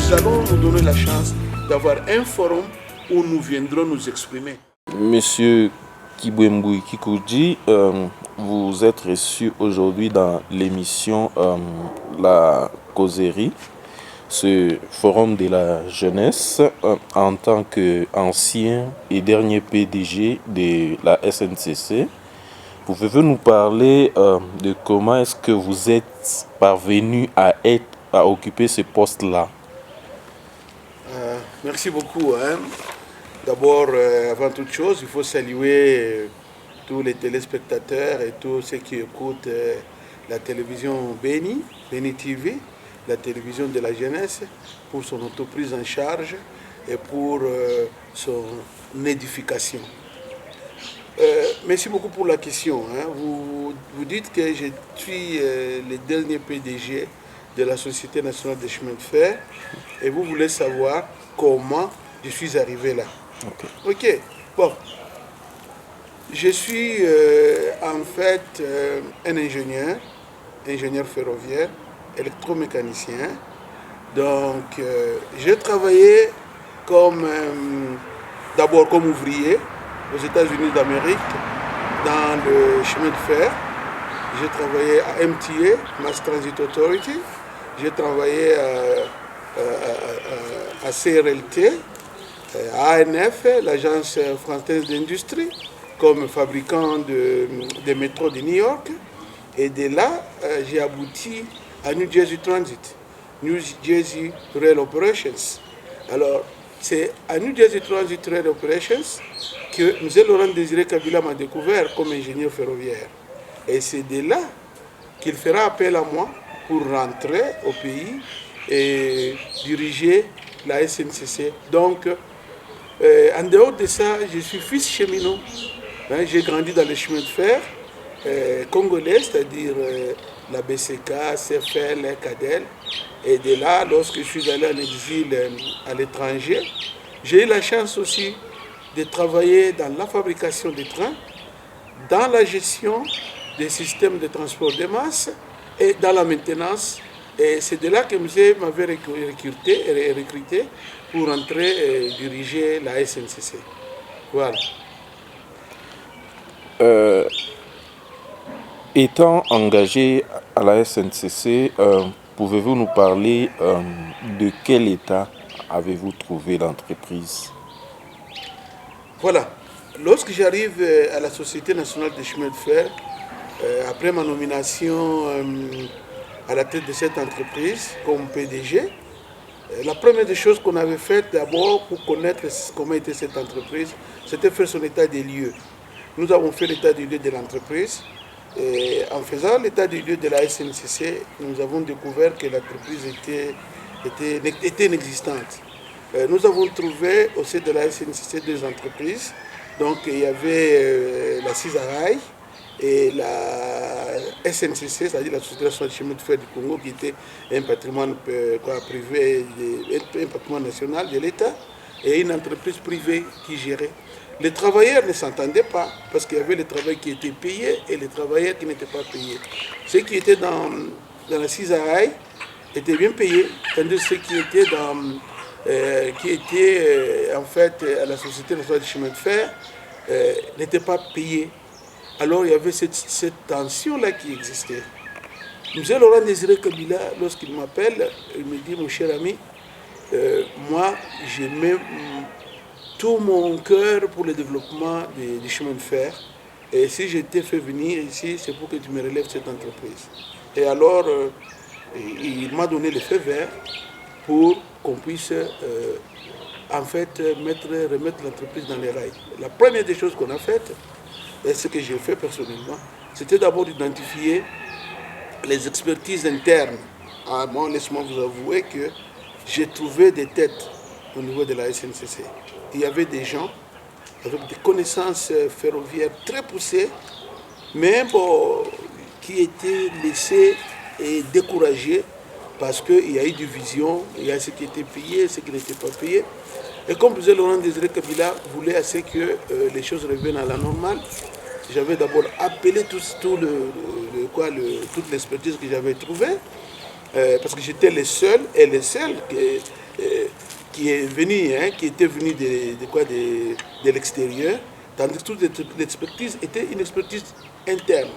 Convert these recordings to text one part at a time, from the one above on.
nous allons nous donner la chance d'avoir un forum où nous viendrons nous exprimer. Monsieur Kibwembui Kikoudji, vous êtes reçu aujourd'hui dans l'émission La Causerie, ce forum de la jeunesse, en tant qu'ancien et dernier PDG de la SNCC. Pouvez-vous nous parler de comment est-ce que vous êtes parvenu à occuper ce poste-là? Merci beaucoup. D'abord, avant toute chose, il faut saluer tous les téléspectateurs et tous ceux qui écoutent la télévision Béni TV, la télévision de la jeunesse, pour son autoprise en charge et pour son édification. Merci beaucoup pour la question. Vous dites que je suis le dernier PDG de la Société nationale des chemins de fer et vous voulez savoir comment je suis arrivé là. Ok. Bon. Je suis en fait un ingénieur ferroviaire, électromécanicien. Donc, j'ai travaillé d'abord comme ouvrier aux États-Unis d'Amérique dans le chemin de fer. J'ai travaillé à MTA, Mass Transit Authority. J'ai travaillé à CRLT, à ANF, l'agence française d'industrie, comme fabricant des métros de New York. Et de là, j'ai abouti à New Jersey Transit, New Jersey Rail Operations. Alors, c'est à New Jersey Transit Rail Operations que M. Laurent Désiré Kabila m'a découvert comme ingénieur ferroviaire. Et c'est de là qu'il fera appel à moi pour rentrer au pays et diriger la SNCC. Donc, en dehors de ça, je suis fils cheminot. J'ai grandi dans les chemins de fer congolais, c'est-à-dire la BCK, CFL, CADEL. Et de là, lorsque je suis allé en exil à l'étranger, j'ai eu la chance aussi de travailler dans la fabrication des trains, dans la gestion des systèmes de transport de masse et dans la maintenance. Et c'est de là que monsieur m'avait recruté pour entrer et diriger la SNCC. Voilà. Étant engagé à la SNCC, pouvez-vous nous parler de quel état avez-vous trouvé l'entreprise? Voilà. Lorsque j'arrive à la Société nationale des chemins de fer, après ma nomination à la tête de cette entreprise comme PDG, la première des choses qu'on avait faites d'abord pour connaître comment était cette entreprise, c'était faire son état des lieux. Nous avons fait l'état des lieux de l'entreprise. Et en faisant l'état des lieux de la SNCC, nous avons découvert que l'entreprise était inexistante. Nous avons trouvé au sein de la SNCC deux entreprises. Donc il y avait la CISARAI et la SNCC, c'est-à-dire la Société nationale des chemins de fer du Congo, qui était un patrimoine privé, un patrimoine national de l'État, et une entreprise privée qui gérait. Les travailleurs ne s'entendaient pas parce qu'il y avait les travailleurs qui étaient payés et les travailleurs qui n'étaient pas payés. Ceux qui étaient dans la CISARAI étaient bien payés, tandis que ceux qui étaient en fait à la Société nationale des chemins de fer n'étaient pas payés. Alors il y avait cette tension-là qui existait. M. Laurent Désiré Kabila, lorsqu'il m'appelle, il me dit, mon cher ami, moi je mets tout mon cœur pour le développement des chemins de fer. Et si je t'ai fait venir ici, c'est pour que tu me relèves cette entreprise. Et alors, il m'a donné le feu vert pour qu'on puisse en fait remettre l'entreprise dans les rails. La première des choses qu'on a faites, et ce que j'ai fait personnellement, c'était d'abord d'identifier les expertises internes. Moi, laisse-moi vous avouer que j'ai trouvé des têtes au niveau de la SNCC. Il y avait des gens avec des connaissances ferroviaires très poussées, mais qui étaient laissés et découragés parce qu'il y a eu des visions, il y a ceux qui étaient payés, ceux qui n'étaient pas payés. Et comme M. Laurent Désiré Kabila voulait assez que les choses reviennent à la normale, j'avais d'abord appelé toute l'expertise que j'avais trouvée, parce que j'étais le seul et les seuls qui est venu, qui était venu de l'extérieur, tandis que toute l'expertise était une expertise interne.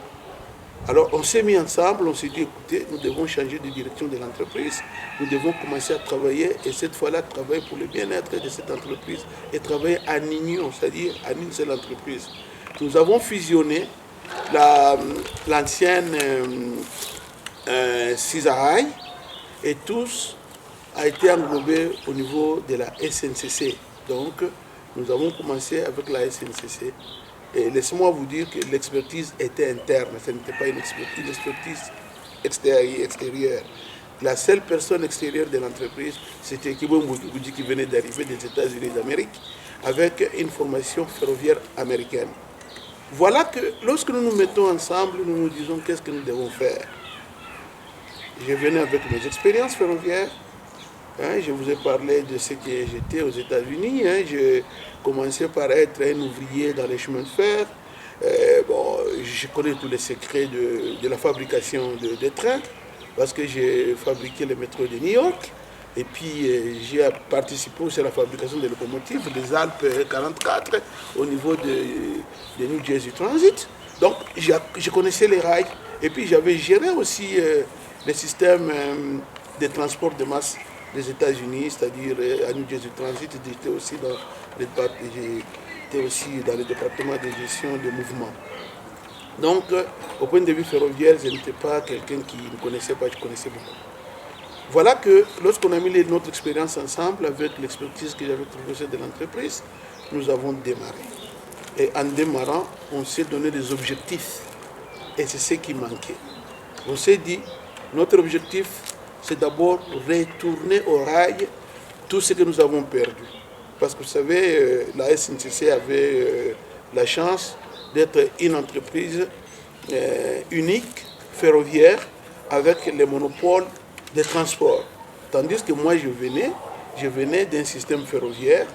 Alors on s'est mis ensemble, on s'est dit écoutez, nous devons changer de direction de l'entreprise, nous devons commencer à travailler et cette fois-là travailler pour le bien-être de cette entreprise et travailler en union, c'est-à-dire en une seule entreprise. Nous avons fusionné l'ancienne Cisaray et tous a été englobé au niveau de la SNCC. Donc nous avons commencé avec la SNCC. Et laissez-moi vous dire que l'expertise était interne, ce n'était pas une expertise extérieure. La seule personne extérieure de l'entreprise, c'était Kibo Mboukoudji qui venait d'arriver des États-Unis d'Amérique avec une formation ferroviaire américaine. Voilà que lorsque nous nous mettons ensemble, nous nous disons qu'est-ce que nous devons faire. Je venais avec mes expériences ferroviaires. Je vous ai parlé de ce que j'étais aux États-Unis. Je commençais par être un ouvrier dans les chemins de fer. Je connais tous les secrets de la fabrication de trains parce que j'ai fabriqué le métro de New York. Et puis j'ai participé aussi à la fabrication des locomotives des Alpes 44 au niveau de New Jersey Transit. Donc je connaissais les rails. Et puis j'avais géré aussi les systèmes de transport de masse des États-Unis, c'est-à-dire à New Jersey Transit, j'étais aussi dans le département de gestion de mouvement. Donc, au point de vue ferroviaire, je n'étais pas quelqu'un qui ne connaissait pas, je connaissais beaucoup. Voilà que lorsqu'on a mis notre expérience ensemble avec l'expertise que j'avais trouvée de l'entreprise, nous avons démarré. Et en démarrant, on s'est donné des objectifs. Et c'est ce qui manquait. On s'est dit, notre objectif, c'est d'abord retourner au rail tout ce que nous avons perdu. Parce que vous savez, la SNCC avait la chance d'être une entreprise unique, ferroviaire, avec les monopoles de transport. Tandis que moi, je venais d'un système ferroviaire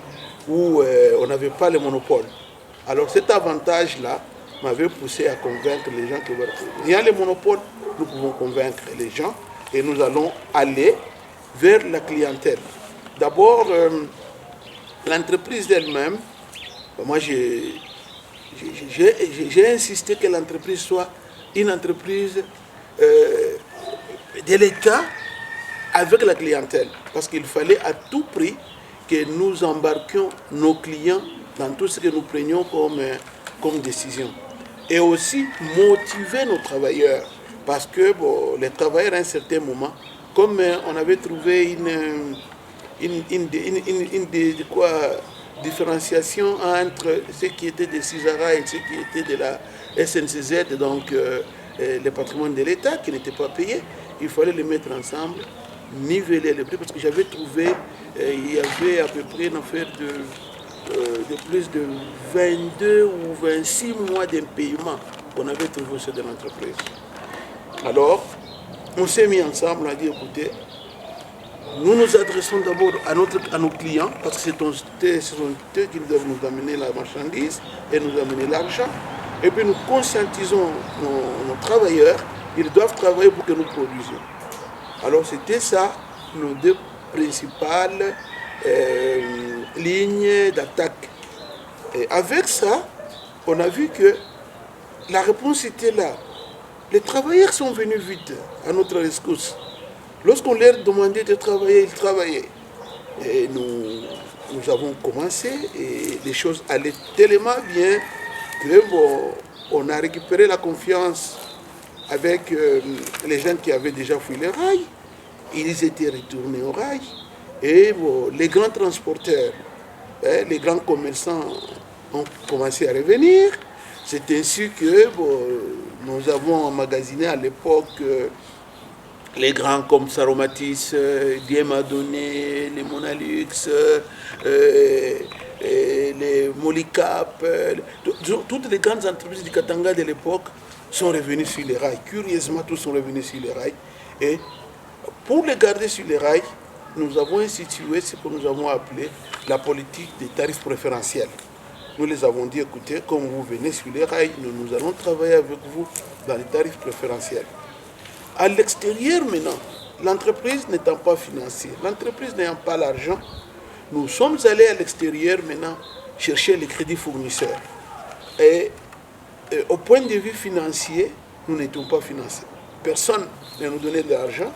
où on n'avait pas le monopole. Alors cet avantage-là m'avait poussé à convaincre les gens que il y a le monopole, nous pouvons convaincre les gens. Et nous allons aller vers la clientèle. D'abord, l'entreprise elle-même, moi j'ai insisté que l'entreprise soit une entreprise de l'État avec la clientèle. Parce qu'il fallait à tout prix que nous embarquions nos clients dans tout ce que nous prenions comme décision. Et aussi motiver nos travailleurs. Parce que les travailleurs, à un certain moment, comme on avait trouvé une différenciation entre ce qui était de Cisara et ce qui était de la SNCZ, donc le patrimoine de l'État qui n'était pas payé, il fallait les mettre ensemble, niveler les prix, parce que j'avais trouvé, il y avait à peu près une affaire de plus de 22 ou 26 mois d'impayement qu'on avait trouvé sur de l'entreprise. Alors, on s'est mis ensemble, on a dit, écoutez, nous nous adressons d'abord à nos clients, parce que ce sont eux qui doivent nous amener la marchandise et nous amener l'argent. Et puis nous conscientisons nos travailleurs, ils doivent travailler pour que nous produisions. Alors c'était ça, nos deux principales lignes d'attaque. Et avec ça, on a vu que la réponse était là. Les travailleurs sont venus vite à notre rescousse. Lorsqu'on leur demandait de travailler, ils travaillaient. Et nous avons commencé et les choses allaient tellement bien que on a récupéré la confiance avec les gens qui avaient déjà fui les rails. Ils étaient retournés au rail. Et les grands transporteurs, les grands commerçants ont commencé à revenir. C'est ainsi que nous avons emmagasiné à l'époque les grands comme Saromatis, Diemadoné, les Monalux, les Molicap, toutes les grandes entreprises du Katanga de l'époque sont revenues sur les rails. Curieusement, tous sont revenus sur les rails. Et pour les garder sur les rails, nous avons institué ce que nous avons appelé la politique des tarifs préférentiels. Nous les avons dit, écoutez, comme vous venez sur les rails, nous allons travailler avec vous dans les tarifs préférentiels. À l'extérieur maintenant, l'entreprise n'étant pas financée, l'entreprise n'ayant pas l'argent, nous sommes allés à l'extérieur maintenant chercher les crédits fournisseurs. Et au point de vue financier, nous n'étions pas financés. Personne ne nous donnait de l'argent.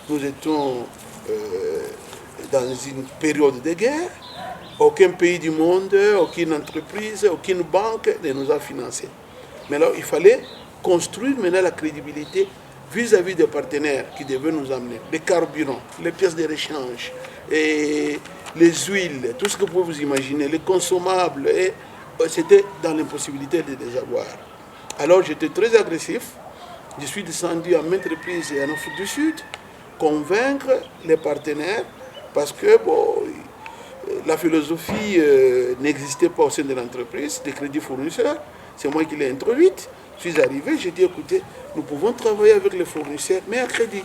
Nous étions dans une période de guerre. Aucun pays du monde, aucune entreprise, aucune banque ne nous a financés. Mais alors, il fallait construire maintenant la crédibilité vis-à-vis des partenaires qui devaient nous amener. Les carburants, les pièces de rechange, et les huiles, tout ce que vous pouvez vous imaginer, les consommables. Et c'était dans l'impossibilité de les avoir. Alors, j'étais très agressif. Je suis descendu à maintes reprises en Afrique du Sud, convaincre les partenaires, parce que bon, la philosophie n'existait pas au sein de l'entreprise, des crédits fournisseurs. C'est moi qui l'ai introduite. Je suis arrivé, j'ai dit, écoutez, nous pouvons travailler avec les fournisseurs, mais à crédit.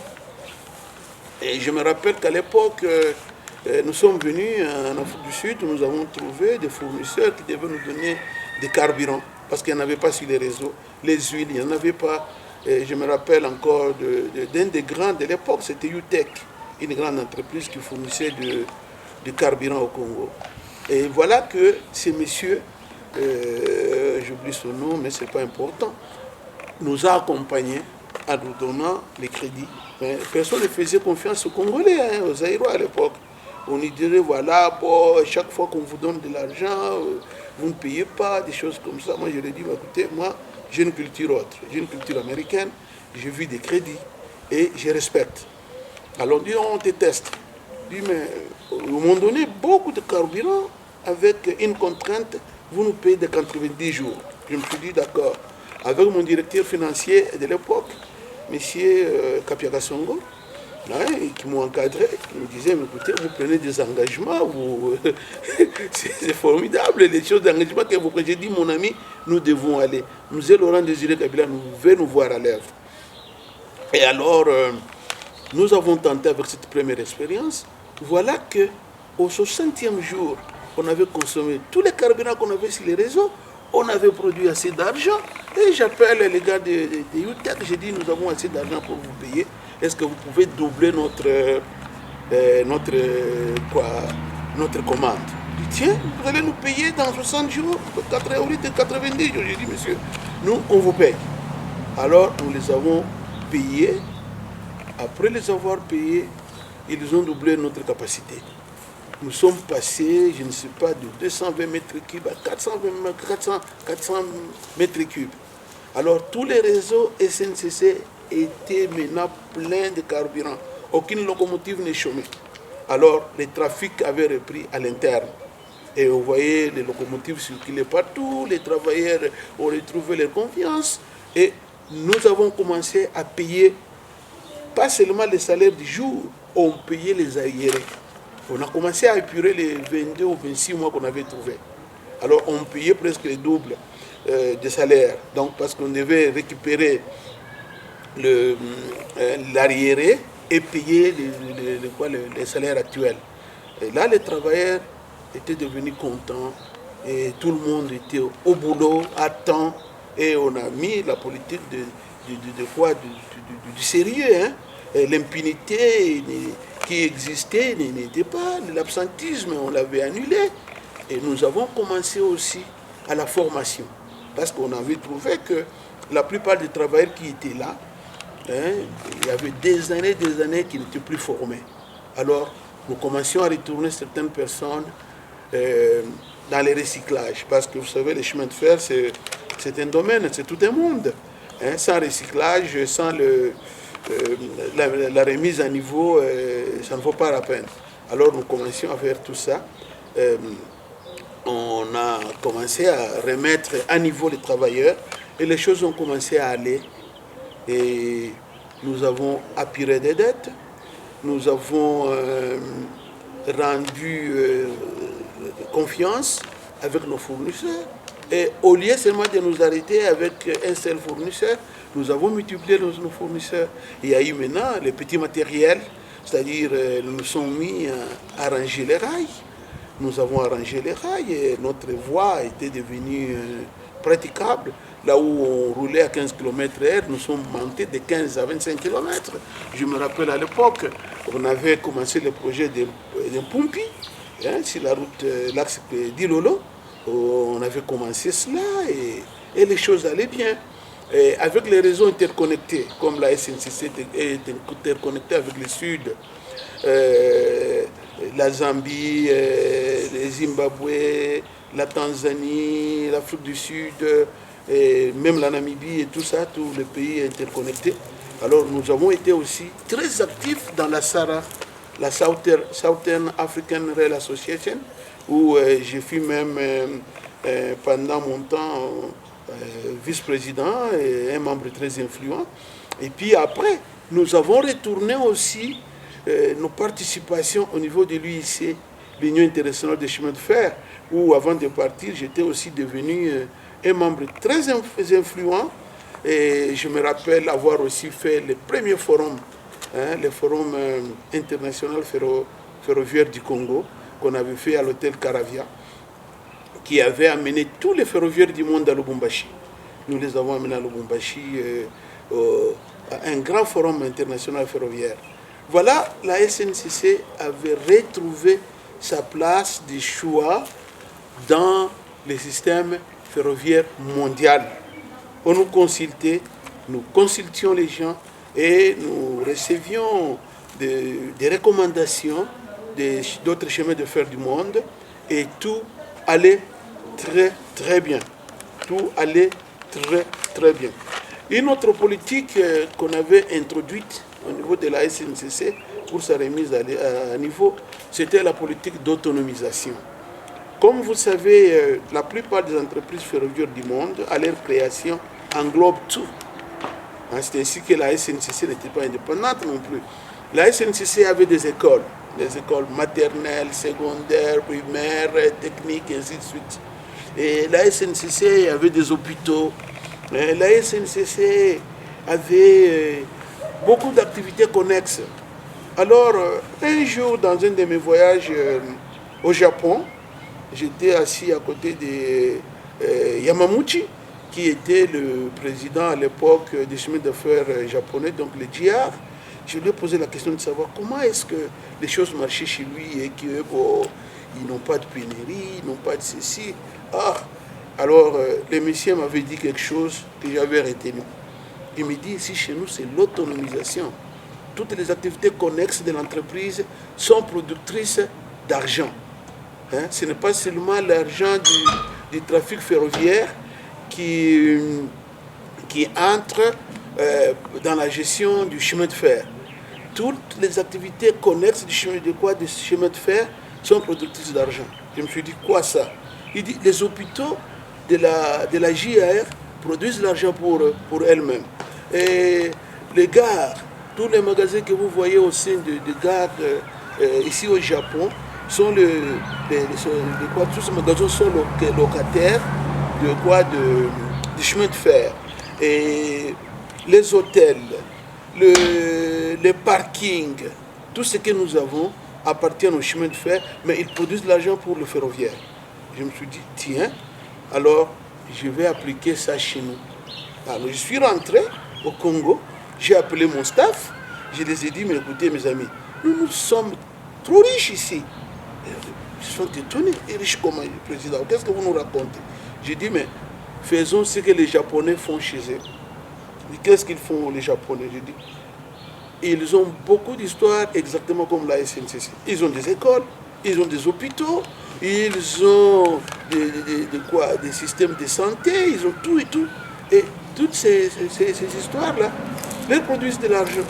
Et je me rappelle qu'à l'époque, nous sommes venus en Afrique du Sud, nous avons trouvé des fournisseurs qui devaient nous donner des carburants, parce qu'il n'y en avait pas sur les réseaux. Les huiles, il n'y en avait pas. Et je me rappelle encore d'un des grands de l'époque, c'était UTEC, une grande entreprise qui fournissait du carburant au Congo. Et voilà que ces messieurs, j'oublie son nom, mais ce n'est pas important, nous a accompagnés en nous donnant les crédits. Mais personne ne faisait confiance aux Congolais, aux Zaïrois à l'époque. On y dirait, voilà, bon, chaque fois qu'on vous donne de l'argent, vous ne payez pas, des choses comme ça. Moi, je leur ai dit, écoutez, moi, j'ai une culture autre, j'ai une culture américaine, j'ai vu des crédits et je respecte. Alors, on dit, on te teste. Je dis, mais ils m'ont donné beaucoup de carburant avec une contrainte, vous nous payez de 90 jours. Je me suis dit, d'accord. Avec mon directeur financier de l'époque, M. Kapiaka Songo, qui m'ont encadré, qui me disait, mais écoutez, vous prenez des engagements, c'est formidable, les choses d'engagement que vous prenez. J'ai dit, mon ami, nous devons aller. M. Laurent Désiré Kabila veut nous voir à l'œuvre. Et alors, nous avons tenté avec cette première expérience. Voilà qu'au 60e jour, on avait consommé tous les carburants qu'on avait sur les réseaux, on avait produit assez d'argent, et j'appelle les gars de UTEC, j'ai dit, nous avons assez d'argent pour vous payer. Est-ce que vous pouvez doubler notre commande? Il dit, tiens, vous allez nous payer dans 60 jours, 90 jours. J'ai dit, monsieur, nous, on vous paye. Alors, nous les avons payés. Après les avoir payés, ils ont doublé notre capacité. Nous sommes passés, je ne sais pas, de 220 mètres cubes à 400 mètres cubes. Alors, tous les réseaux SNCC était maintenant plein de carburant. Aucune locomotive n'est chômée. Alors, le trafic avait repris à l'interne. Et vous voyez, les locomotives circulaient partout, les travailleurs ont retrouvé leur confiance. Et nous avons commencé à payer, pas seulement les salaires du jour, on payait les arriérés. On a commencé à épurer les 22 ou 26 mois qu'on avait trouvés. Alors, on payait presque le double des salaires. Donc, parce qu'on devait récupérer l'arriéré et payer les salaires actuels. Et là, les travailleurs étaient devenus contents et tout le monde était au boulot, à temps. Et on a mis la politique du sérieux. L'impunité qui existait n'était pas. L'absentisme, on l'avait annulé. Et nous avons commencé aussi à la formation. Parce qu'on avait trouvé que la plupart des travailleurs qui étaient là, il y avait des années qui n'étaient plus formés. Alors, nous commencions à retourner certaines personnes dans les recyclages. Parce que vous savez, les chemins de fer, c'est un domaine, c'est tout un monde. Sans recyclage, sans la remise à niveau, ça ne vaut pas la peine. Alors, nous commencions à faire tout ça. On a commencé à remettre à niveau les travailleurs et les choses ont commencé à aller. Et nous avons apuré des dettes, nous avons rendu confiance avec nos fournisseurs. Et au lieu seulement de nous arrêter avec un seul fournisseur, nous avons multiplié nos fournisseurs. Il y a eu maintenant les petits matériels, c'est-à-dire nous nous sommes mis à arranger les rails. Nous avons arrangé les rails et notre voie était devenue praticable. là où on roulait à 15 km/h, nous sommes montés de 15 à 25 km. Je me rappelle à l'époque, on avait commencé le projet d'un Pumpi, hein, sur la route, l'axe d'Ilolo. On avait commencé cela et les choses allaient bien. Et avec les réseaux interconnectés, comme la SNCC est interconnectée avec le Sud, la Zambie, le Zimbabwe, la Tanzanie, l'Afrique du Sud, et même la Namibie et tout ça, tous les pays interconnectés. Alors nous avons été aussi très actifs dans la SARA, la Southern African Rail Association, où j'ai fui même pendant mon temps vice-président et un membre très influent. Et puis après, nous avons retourné aussi nos participations au niveau de l'UIC, l'Union internationale des chemins de fer, où avant de partir, j'étais aussi devenu un membre très influent. Et je me rappelle avoir aussi fait le premier forum, hein, le forum international ferroviaire du Congo, qu'on avait fait à l'hôtel Caravia, qui avait amené tous les ferroviaires du monde à Lubumbashi. Nous les avons amenés à Lubumbashi, à un grand forum international ferroviaire. Voilà, la SNCC avait retrouvé sa place de choix dans le système ferroviaire mondial. On nous consultait, nous consultions les gens et nous recevions des recommandations d'autres chemins de fer du monde et tout allait très bien. Tout allait très bien. Une autre politique qu'on avait introduite au niveau de la SNCC pour sa remise à niveau, c'était la politique d'autonomisation. Comme vous savez, la plupart des entreprises ferroviaires du monde, à leur création, englobent tout. C'est ainsi que la SNCC n'était pas indépendante non plus. La SNCC avait des écoles maternelles, secondaires, primaires, techniques, et ainsi de suite. Et la SNCC avait des hôpitaux. La SNCC avait beaucoup d'activités connexes. Alors, un jour, dans un de mes voyages au Japon, j'étais assis à côté de Yamamuchi, qui était le président à l'époque des chemins de fer japonais, donc le JR. Je lui ai posé la question de savoir comment est-ce que les choses marchaient chez lui et qu'ils n'ont pas de pénurie, ils n'ont pas de ceci. Alors, le monsieur m'avait dit quelque chose que j'avais retenu. Il me dit, ici chez nous, c'est l'autonomisation. Toutes les activités connexes de l'entreprise sont productrices d'argent. Hein? Ce n'est pas seulement l'argent du trafic ferroviaire qui entre dans la gestion du chemin de fer. Toutes les activités connexes du chemin de fer sont productrices d'argent. Je me suis dit, quoi ça? Il dit, les hôpitaux de la JR produisent l'argent pour elles-mêmes. Et les gares, tous les magasins que vous voyez au sein de gares ici au Japon, tous ces magasins sont locataires du chemin de fer. Et les hôtels, les parkings, tout ce que nous avons appartient au chemin de fer, mais ils produisent de l'argent pour le ferroviaire. Je me suis dit, tiens, alors je vais appliquer ça chez nous. Alors je suis rentré au Congo, j'ai appelé mon staff, je les ai dit, mais écoutez mes amis, nous sommes trop riches ici. Ils sont étonnés, et riches comme le président, qu'est-ce que vous nous racontez? J'ai dit, mais faisons ce que les Japonais font chez eux. Qu'est-ce qu'ils font les Japonais? J'ai dit, ils ont beaucoup d'histoires exactement comme la SNCC. Ils ont des écoles, ils ont des hôpitaux, ils ont des systèmes de santé, ils ont tout et tout. Et toutes ces histoires-là, les produisent de l'argent.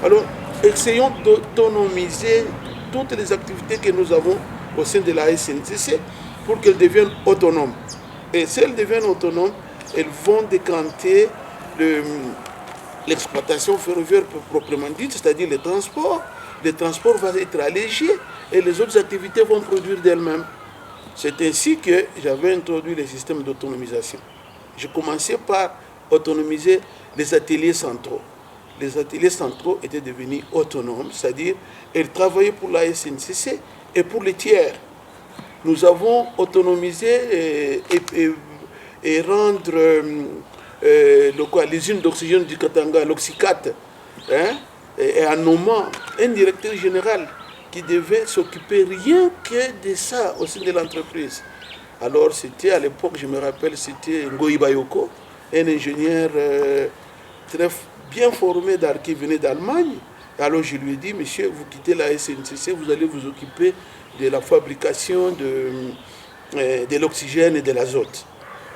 Alors, essayons d'autonomiser toutes les activités que nous avons au sein de la SNCC pour qu'elles deviennent autonomes. Et si elles deviennent autonomes, elles vont décanter l'exploitation ferroviaire proprement dite, c'est-à-dire les transports. Le transport va être allégé et les autres activités vont produire d'elles-mêmes. C'est ainsi que j'avais introduit le système d'autonomisation. J'ai commencé par autonomiser les ateliers centraux. Les ateliers centraux étaient devenus autonomes, c'est-à-dire ils travaillaient pour la SNCC et pour les tiers. Nous avons autonomisé et rendre l'usine d'oxygène du Katanga, l'Oxycat, hein, et en nommant un directeur général qui devait s'occuper rien que de ça au sein de l'entreprise. Alors c'était à l'époque, je me rappelle, c'était Ngoï Bayoko, un ingénieur très bien formé qui venait d'Allemagne. Alors je lui ai dit, monsieur, vous quittez la SNCC, vous allez vous occuper de la fabrication de l'oxygène et de l'azote.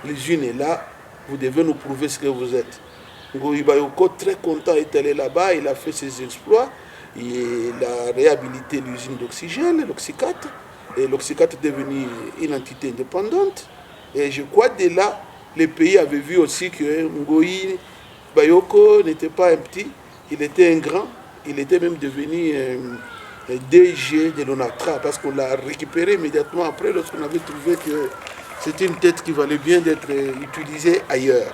L'usine est là, vous devez nous prouver ce que vous êtes. Ngoï Bayoko, très content, est allé là-bas, il a fait ses exploits, il a réhabilité l'usine d'oxygène, l'Oxycat, et l'Oxycat est devenu une entité indépendante. Et je crois que dès là, le pays avait vu aussi que Ngoï Bayoko n'était pas un petit, il était un grand, il était même devenu DG de l'ONATRA parce qu'on l'a récupéré immédiatement après lorsqu'on avait trouvé que c'était une tête qui valait bien d'être utilisée ailleurs.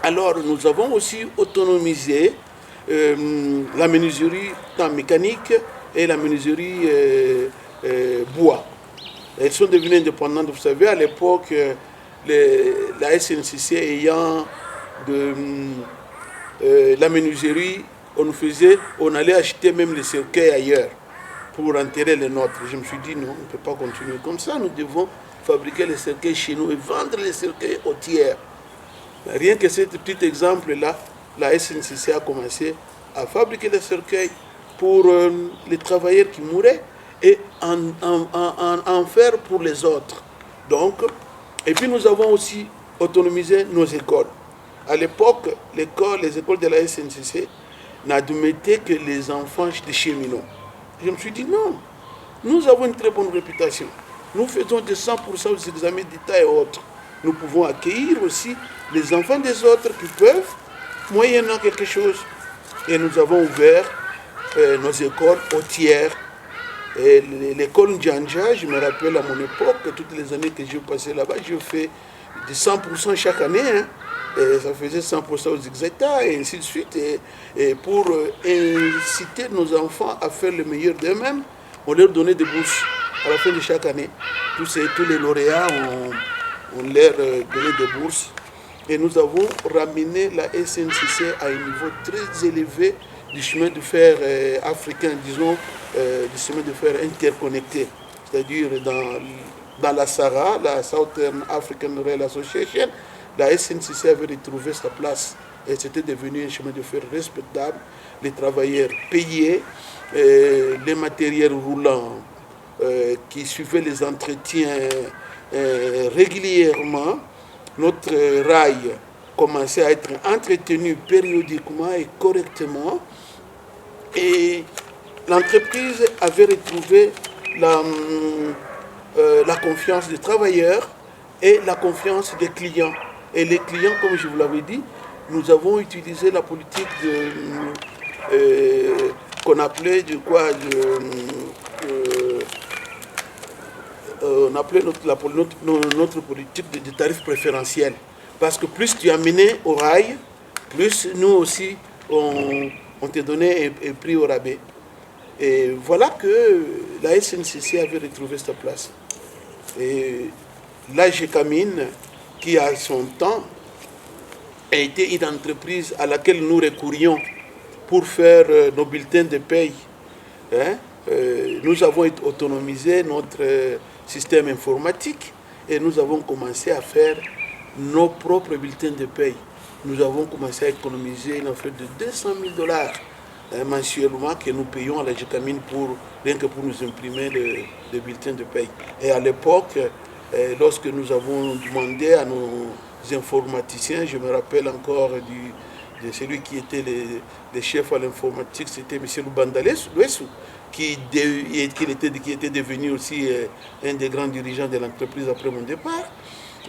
Alors nous avons aussi autonomisé la menuiserie tant mécanique et la menuiserie bois. Elles sont devenues indépendantes. Vous savez, à l'époque, la SNCC ayant la menuiserie, on allait acheter même les cercueils ailleurs pour enterrer les nôtres. Je me suis dit non, on ne peut pas continuer comme ça. Nous devons fabriquer les cercueils chez nous et vendre les cercueils aux tiers. Rien que ce petit exemple-là, la SNCC a commencé à fabriquer les cercueils pour les travailleurs qui mouraient et en faire pour les autres. Donc, et puis nous avons aussi autonomisé nos écoles. À l'époque, les écoles de la SNCC n'admettaient que les enfants des cheminots. Je me suis dit non, nous avons une très bonne réputation. Nous faisons de 100% des examens d'État et autres. Nous pouvons accueillir aussi les enfants des autres qui peuvent, moyennant quelque chose. Et nous avons ouvert nos écoles aux tiers. L'école Ndjanja, je me rappelle à mon époque, toutes les années que j'ai passé là-bas, je fais de 100% chaque année. Hein. Et ça faisait 100% aux exétats et ainsi de suite. Et pour inciter nos enfants à faire le meilleur d'eux-mêmes, on leur donnait des bourses à la fin de chaque année. Tous les lauréats, on leur donnait des bourses. Et nous avons ramené la SNCC à un niveau très élevé du chemin de fer africain, disons, du chemin de fer interconnecté. C'est-à-dire dans la SARA, la Southern African Rail Association, la SNCC avait retrouvé sa place et c'était devenu un chemin de fer respectable. Les travailleurs payés, les matériels roulants qui suivaient les entretiens régulièrement. Notre rail commençait à être entretenu périodiquement et correctement. Et l'entreprise avait retrouvé la confiance des travailleurs et la confiance des clients. Et les clients, comme je vous l'avais dit, nous avons utilisé la politique qu'on appelait on appelait notre politique de tarifs préférentiels. Parce que plus tu as mené au rail, plus nous aussi, on te donnait un prix au rabais. Et voilà que la SNCC avait retrouvé sa place. Et la GECAMINE, qui à son temps a été une entreprise à laquelle nous recourions pour faire nos bulletins de paye. Hein? Nous avons autonomisé notre système informatique et nous avons commencé à faire nos propres bulletins de paye. Nous avons commencé à économiser une affaire de $200,000 mensuellement que nous payons à la GECAMINE rien que pour nous imprimer les bulletins de paye. Et à l'époque, lorsque nous avons demandé à nos informaticiens, je me rappelle encore de celui qui était le chef à l'informatique, c'était M. Lubanda Luesu, qui était devenu aussi un des grands dirigeants de l'entreprise après mon départ.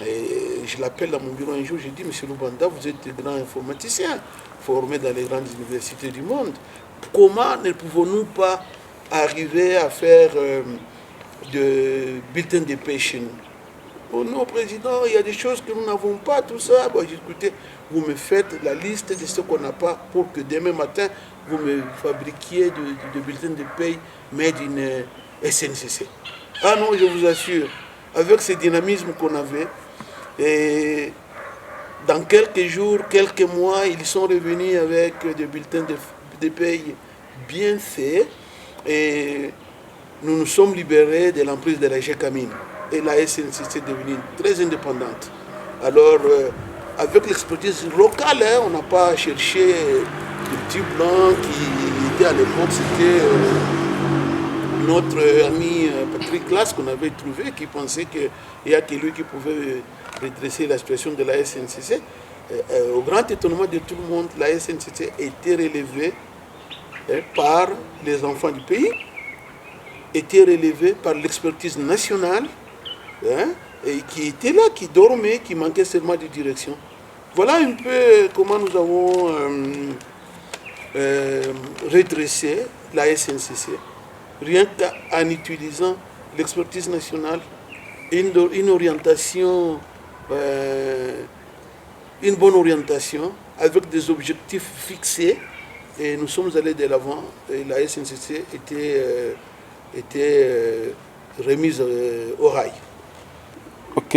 Et je l'appelle dans mon bureau un jour, je dis, M. Lubanda, vous êtes un grand informaticien, formé dans les grandes universités du monde. Comment ne pouvons-nous pas arriver à faire de bulletins de paie chez nous? Oh non, président, il y a des choses que nous n'avons pas, tout ça. Bon, écoutez, vous me faites la liste de ce qu'on n'a pas pour que demain matin, vous me fabriquiez de bulletins de paie made in SNCC. Ah non, je vous assure, avec ce dynamisme qu'on avait, Et dans quelques jours, quelques mois, ils sont revenus avec des bulletins de paye bien faits. Et nous nous sommes libérés de l'emprise de la GECAMINE. Et la SNCC est devenue très indépendante. Alors, avec l'expertise locale, hein, on n'a pas cherché le petit blanc qui était à l'époque, c'était notre ami Patrick Lass qu'on avait trouvé, qui pensait qu'il y a que lui qui pouvait redresser la situation de la SNCC. Au grand étonnement de tout le monde, la SNCC était relevée par les enfants du pays, était relevée par l'expertise nationale, hein, et qui était là, qui dormait, qui manquait seulement de direction. Voilà un peu comment nous avons redressé la SNCC, rien qu'en utilisant l'expertise nationale, une orientation, une bonne orientation, avec des objectifs fixés, et nous sommes allés de l'avant, et la SNCC était remise au rail. Ok,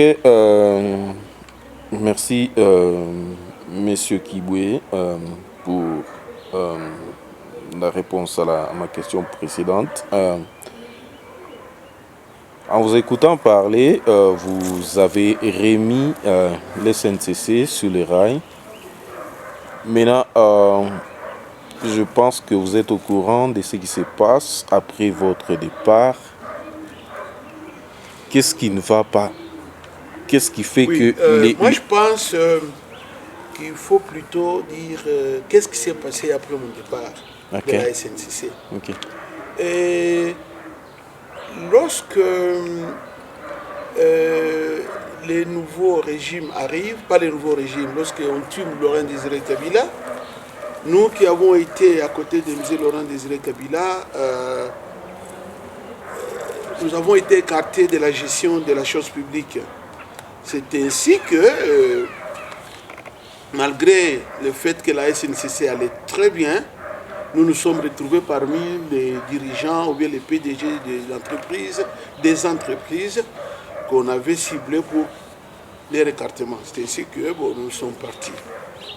merci Monsieur Kiboué pour la réponse à ma question précédente. En vous écoutant parler, vous avez remis les SNCC sur les rails. Maintenant, je pense que vous êtes au courant de ce qui se passe après votre départ. Qu'est-ce qui ne va pas? Qu'est-ce qui fait que... Moi, je pense qu'il faut plutôt dire qu'est-ce qui s'est passé après mon départ de la SNCC. Okay. Et lorsque les nouveaux régimes arrivent, pas les nouveaux régimes, lorsqu'on tue Laurent Désiré Kabila, nous qui avons été à côté de M. Laurent Désiré Kabila, nous avons été écartés de la gestion de la chose publique. C'est ainsi que, malgré le fait que la SNCC allait très bien, nous nous sommes retrouvés parmi les dirigeants ou bien les PDG des entreprises qu'on avait ciblées pour les écartements. C'est ainsi que nous sommes partis.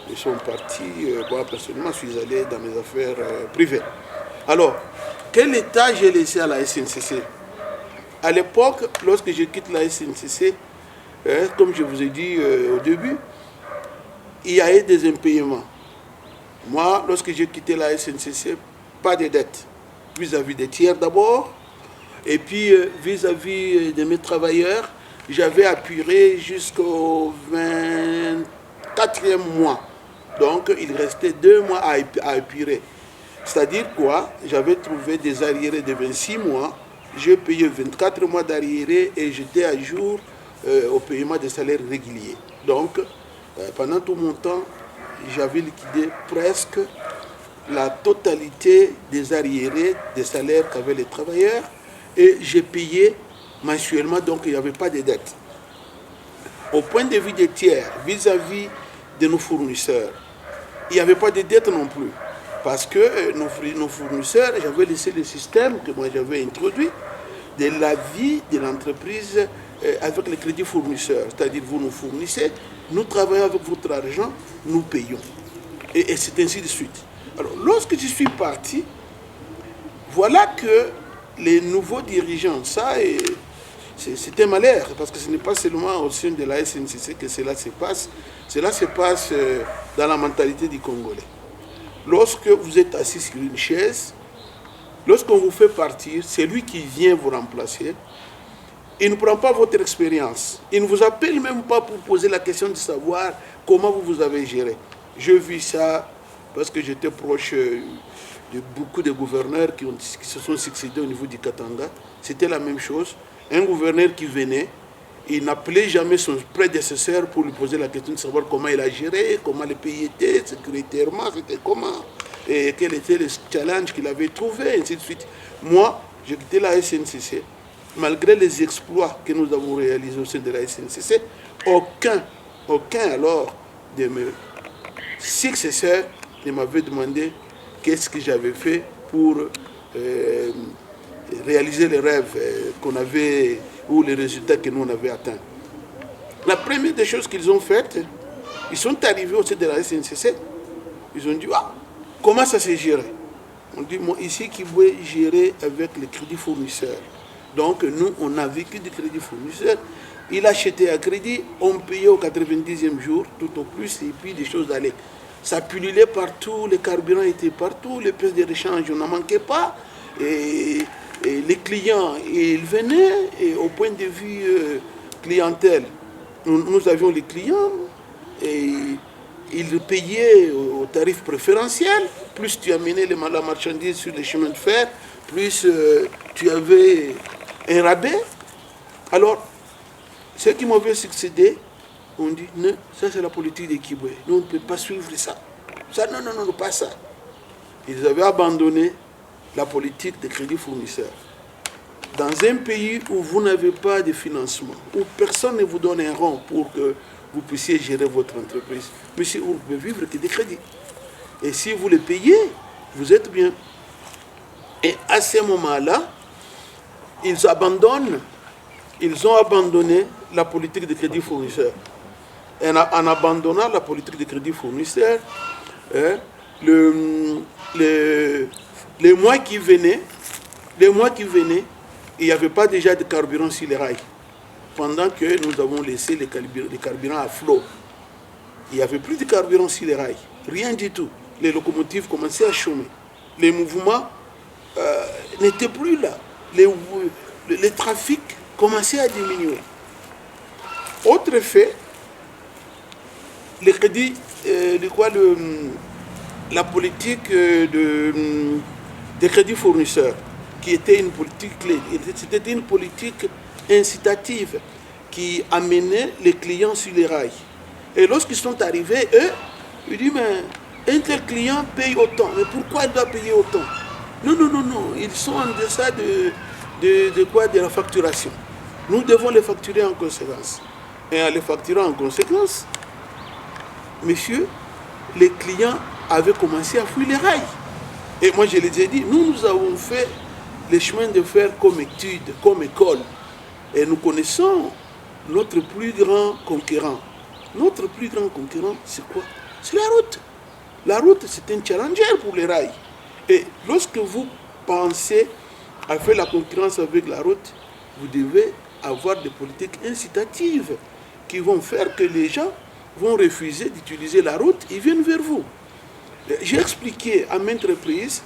Nous sommes partis, moi personnellement, je suis allé dans mes affaires privées. Alors, quel état j'ai laissé à la SNCC? À l'époque, lorsque je quitte la SNCC, comme je vous ai dit au début, il y a eu des impayements. Moi, lorsque j'ai quitté la SNCC, pas de dette. Vis-à-vis des tiers d'abord, et puis vis-à-vis de mes travailleurs, j'avais apuré jusqu'au 24e mois. Donc, il restait 2 mois à apurer. C'est-à-dire quoi? J'avais trouvé des arriérés de 26 mois, j'ai payé 24 mois d'arriérés et j'étais à jour au paiement des salaires réguliers. Donc, pendant tout mon temps, j'avais liquidé presque la totalité des arriérés des salaires qu'avaient les travailleurs et j'ai payé mensuellement, donc il n'y avait pas de dette. Au point de vue des tiers, vis-à-vis de nos fournisseurs, il n'y avait pas de dette non plus. Parce que nos fournisseurs, j'avais laissé le système que moi j'avais introduit de la vie de l'entreprise avec les crédits fournisseurs. C'est-à-dire, vous nous fournissez, nous travaillons avec votre argent, nous payons. Et c'est ainsi de suite. Alors, lorsque je suis parti, voilà que les nouveaux dirigeants, ça, c'est un malheur, parce que ce n'est pas seulement au sein de la SNCC que cela se passe dans la mentalité du Congolais. Lorsque vous êtes assis sur une chaise, lorsqu'on vous fait partir, c'est lui qui vient vous remplacer. Il ne prend pas votre expérience. Il ne vous appelle même pas pour poser la question de savoir comment vous avez géré. Je vis ça parce que j'étais proche de beaucoup de gouverneurs qui se sont succédés au niveau du Katanga. C'était la même chose. Un gouverneur qui venait, il n'appelait jamais son prédécesseur pour lui poser la question de savoir comment il a géré, comment le pays était, sécuritairement, c'était comment, et quel était le challenge qu'il avait trouvé, ainsi de suite. Moi, j'ai quitté la SNCC. Malgré les exploits que nous avons réalisés au sein de la SNCC, aucun alors de mes successeurs ne m'avait demandé qu'est-ce que j'avais fait pour réaliser les rêves qu'on avait ou les résultats que nous on avait atteints. La première des choses qu'ils ont faites, ils sont arrivés au sein de la SNCC. Ils ont dit, ah, comment ça s'est géré? On dit, moi, ici, qui veut gérer avec les crédits fournisseurs. Donc, nous, on a vécu des crédits fournisseurs. Il achetait à crédit, on payait au 90e jour, tout au plus, et puis des choses allaient. Ça pullulait partout, les carburants étaient partout, les pièces de rechange, on n'en manquait pas. Et les clients, ils venaient, et au point de vue clientèle, nous avions les clients, et ils payaient au tarif préférentiel. Plus tu amenais la marchandise sur les chemins de fer, plus tu avais un rabais. Alors, ceux qui m'avaient succédé ont dit, non, ça c'est la politique de Kibwe. Nous, on ne peut pas suivre ça. Ça, non, non, non, pas ça. Ils avaient abandonné la politique des crédits fournisseurs. Dans un pays où vous n'avez pas de financement, où personne ne vous donne un rond pour que vous puissiez gérer votre entreprise, monsieur, vous ne pouvez vivre que des crédits. Et si vous les payez, vous êtes bien. Et à ce moment-là, ils ont abandonné la politique de crédit fournisseur. Et en abandonnant la politique de crédit fournisseur, les mois qui venaient, il n'y avait pas déjà de carburant sur les rails. Pendant que nous avons laissé les carburants à flot. Il n'y avait plus de carburant sur les rails. Rien du tout. Les locomotives commençaient à chômer. Les mouvements n'étaient plus là. Les trafics commençaient à diminuer. Autre fait, les crédits, la politique des crédits fournisseurs, qui était une politique clé, c'était une politique incitative qui amenait les clients sur les rails. Et lorsqu'ils sont arrivés, eux, ils disent, mais un tel client paye autant. Mais pourquoi il doit payer autant? Non, non, non, non. Ils sont en deçà de la facturation. Nous devons les facturer en conséquence. Et en les facturant en conséquence, messieurs, les clients avaient commencé à fuir les rails. Et moi, je les ai dit, nous avons fait les chemins de fer comme étude, comme école. Et nous connaissons notre plus grand conquérant. Notre plus grand conquérant, c'est quoi? C'est la route. La route, c'est un challenger pour les rails. Et lorsque vous pensez à faire la concurrence avec la route, vous devez avoir des politiques incitatives qui vont faire que les gens vont refuser d'utiliser la route, ils viennent vers vous. J'ai expliqué à maintes reprises,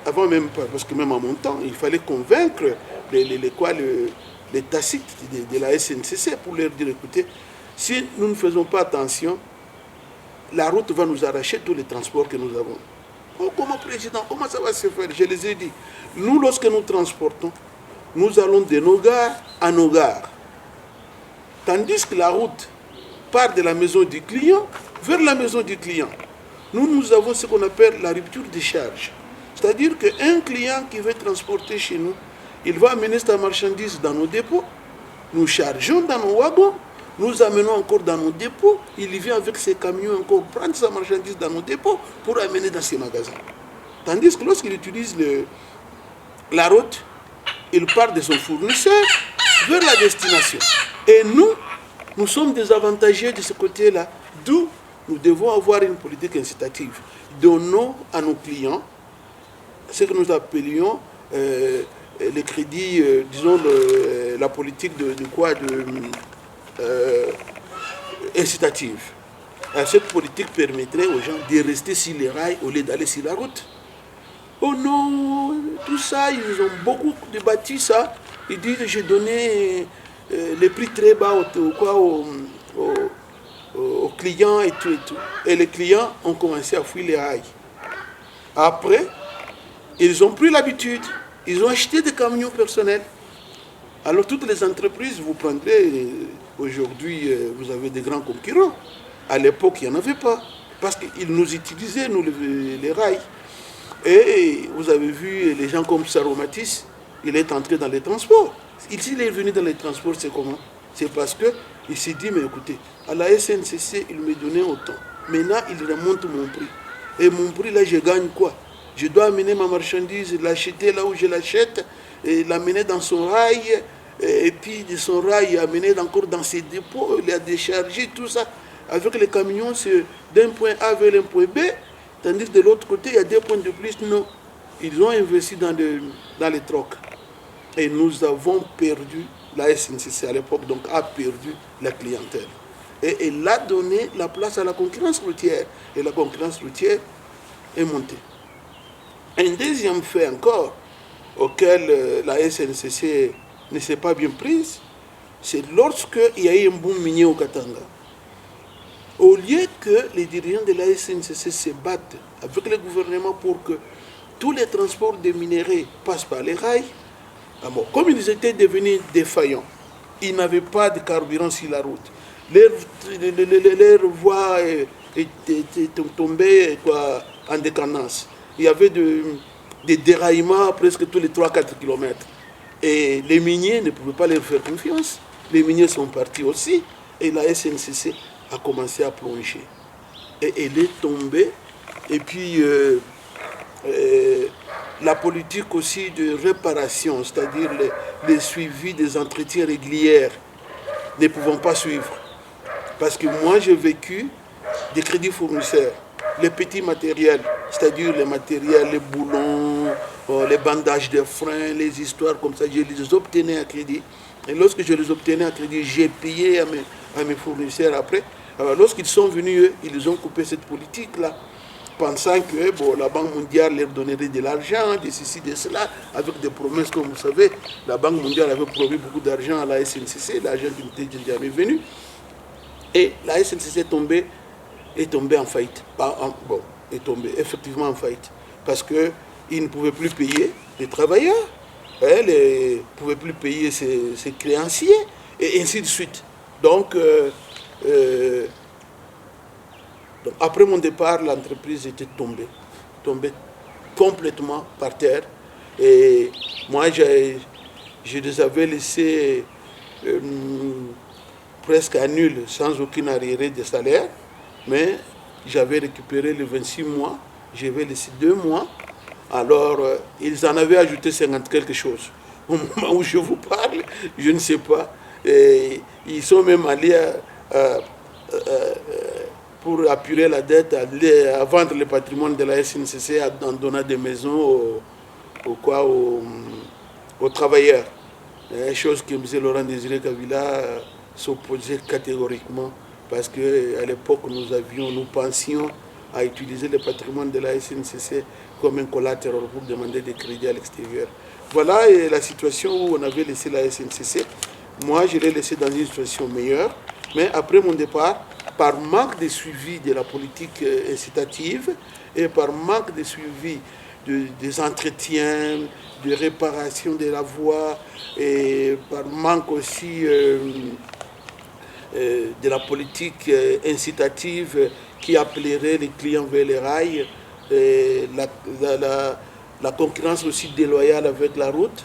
avant même, parce que même à mon temps, il fallait convaincre les tacites de la SNCC pour leur dire, écoutez, si nous ne faisons pas attention, la route va nous arracher tous les transports que nous avons. Oh, comment président, comment ça va se faire? Je les ai dit. Nous, lorsque nous transportons, nous allons de nos gares à nos gares. Tandis que la route part de la maison du client vers la maison du client. Nous avons ce qu'on appelle la rupture de charge. C'est-à-dire qu'un client qui veut transporter chez nous, il va amener sa marchandise dans nos dépôts, nous chargeons dans nos wagons, nous amenons encore dans nos dépôts, il vient avec ses camions encore prendre sa marchandise dans nos dépôts pour amener dans ses magasins. Tandis que lorsqu'il utilise la route, il part de son fournisseur vers la destination. Et nous sommes désavantagés de ce côté-là, d'où nous devons avoir une politique incitative. Donnons à nos clients ce que nous appelions les crédits, disons la politique incitative. Cette politique permettrait aux gens de rester sur les rails au lieu d'aller sur la route. Oh non, tout ça, ils ont beaucoup débattu ça. Ils disent, j'ai donné les prix très bas aux clients et tout et tout. Et les clients ont commencé à fuir les rails. Après, ils ont pris l'habitude. Ils ont acheté des camions personnels. Alors toutes les entreprises, vous prendrez, aujourd'hui, vous avez des grands concurrents. À l'époque, il n'y en avait pas. Parce qu'ils nous utilisaient, nous, les rails. Et vous avez vu les gens comme Saromatis, il est entré dans les transports. S'il est venu dans les transports, c'est comment? C'est parce qu'il s'est dit, mais écoutez, à la SNCC, il me donnait autant. Maintenant, il remonte mon prix. Et mon prix, là, je gagne quoi? Je dois amener ma marchandise, l'acheter là où je l'achète, et l'amener dans son rail, et puis de son rail amené encore dans ses dépôts, il a déchargé tout ça avec les camions d'un point A vers un point B, tandis que de l'autre côté, il y a 2 points de plus. Non, ils ont investi dans les trocs. Et nous avons perdu, la SNCC à l'époque, donc a perdu la clientèle. Et elle a donné la place à la concurrence routière. Et la concurrence routière est montée. Un deuxième fait encore, auquel la SNCC ne s'est pas bien prise, c'est lorsqu'il y a eu un boom minier au Katanga. Au lieu que les dirigeants de la SNCC se battent avec le gouvernement pour que tous les transports de minerais passent par les rails, comme ils étaient devenus défaillants, ils n'avaient pas de carburant sur la route. Leur voie était tombée en décadence. Il y avait des déraillements presque tous les 3-4 km. Et les miniers ne pouvaient pas leur faire confiance. Les miniers sont partis aussi. Et la SNCC a commencé à plonger. Et elle est tombée. Et puis, la politique aussi de réparation, c'est-à-dire les suivis des entretiens réguliers, ne pouvons pas suivre. Parce que moi, j'ai vécu des crédits fournisseurs, les petits matériels, c'est-à-dire les matériels, les boulons, les bandages de freins, les histoires comme ça, je les obtenais à crédit. Et lorsque je les obtenais à crédit, j'ai payé à mes fournisseurs après. Alors, lorsqu'ils sont venus, eux, ils ont coupé cette politique-là, pensant que la Banque mondiale leur donnerait de l'argent, de ceci, de cela, avec des promesses, comme vous savez. La Banque mondiale avait promis beaucoup d'argent à la SNCC, l'argent qui n'était jamais venu. Et la SNCC est tombée en faillite. Est tombée effectivement en faillite. Parce qu'ils ne pouvaient plus payer les travailleurs, ils ne pouvaient plus payer ses créanciers, et ainsi de suite. Donc, après mon départ, l'entreprise était tombée complètement par terre. Et moi, je les avais laissés presque à nul, sans aucun arriéré de salaire. Mais j'avais récupéré les 26 mois, j'avais laissé 2 mois. Alors, ils en avaient ajouté 50 quelque chose. Au moment où je vous parle, je ne sais pas. Et ils sont même allés pour apurer la dette, à vendre le patrimoine de la SNCC en donnant des maisons aux travailleurs. Chose que M. Laurent Désiré Kabila s'opposait catégoriquement, parce qu'à l'époque, nous pensions à utiliser le patrimoine de la SNCC comme un collatéral pour demander des crédits à l'extérieur. Voilà la situation où on avait laissé la SNCC. Moi, je l'ai laissé dans une situation meilleure, mais après mon départ, par manque de suivi de la politique incitative et par manque de suivi des entretiens, de réparation de la voie, et par manque aussi de la politique incitative qui appellerait les clients vers les rails, et la concurrence aussi déloyale avec la route,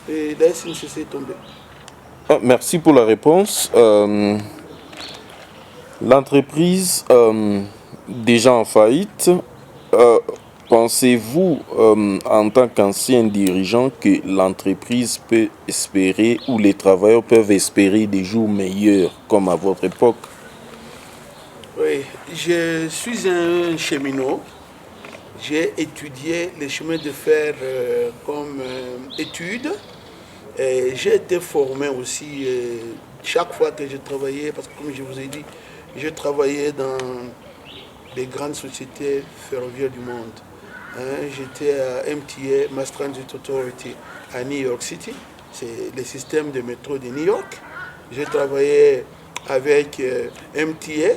et la SNCC est tombée. Merci pour la réponse. L'entreprise déjà en faillite, pensez-vous en tant qu'ancien dirigeant que l'entreprise peut espérer ou les travailleurs peuvent espérer des jours meilleurs comme à votre époque? Oui, je suis un cheminot. J'ai étudié les chemins de fer comme étude. J'ai été formé aussi chaque fois que je travaillais, parce que comme je vous ai dit, je travaillais dans les grandes sociétés ferroviaires du monde. J'étais à MTA, Mass Transit Authority, à New York City. C'est le système de métro de New York. J'ai travaillé avec MTA,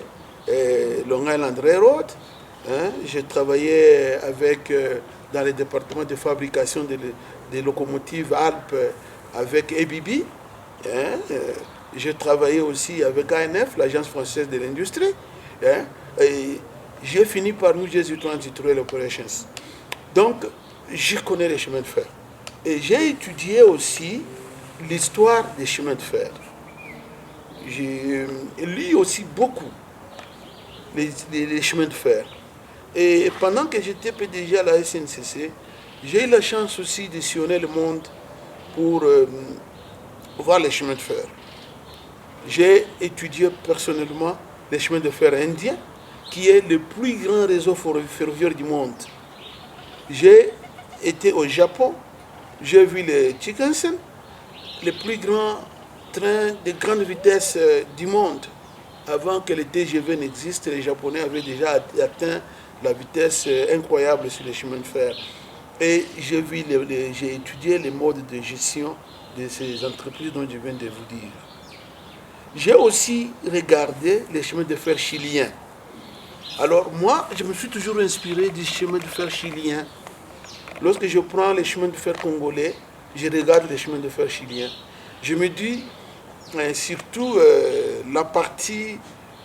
Long Island Railroad. J'ai travaillé dans le département de fabrication des locomotives Alpes avec ABB. J'ai travaillé aussi avec ANF, l'Agence française de l'industrie. Et j'ai fini par New Jersey Transit Rail Operations. Donc, je connais les chemins de fer. Et j'ai étudié aussi l'histoire des chemins de fer. J'ai lu aussi beaucoup les chemins de fer. Et pendant que j'étais PDG à la SNCC, j'ai eu la chance aussi de sillonner le monde pour voir les chemins de fer. J'ai étudié personnellement les chemins de fer indiens, qui est le plus grand réseau ferroviaire du monde. J'ai été au Japon, j'ai vu les Shinkansen, les plus grands trains de grande vitesse du monde. Avant que le TGV n'existe, les Japonais avaient déjà atteint la vitesse incroyable sur les chemins de fer. Et j'ai étudié les modes de gestion de ces entreprises dont je viens de vous dire. J'ai aussi regardé les chemins de fer chiliens. Alors moi, je me suis toujours inspiré du chemin de fer chilien. Lorsque je prends les chemins de fer congolais, je regarde les chemins de fer chiliens. Je me dis, surtout la partie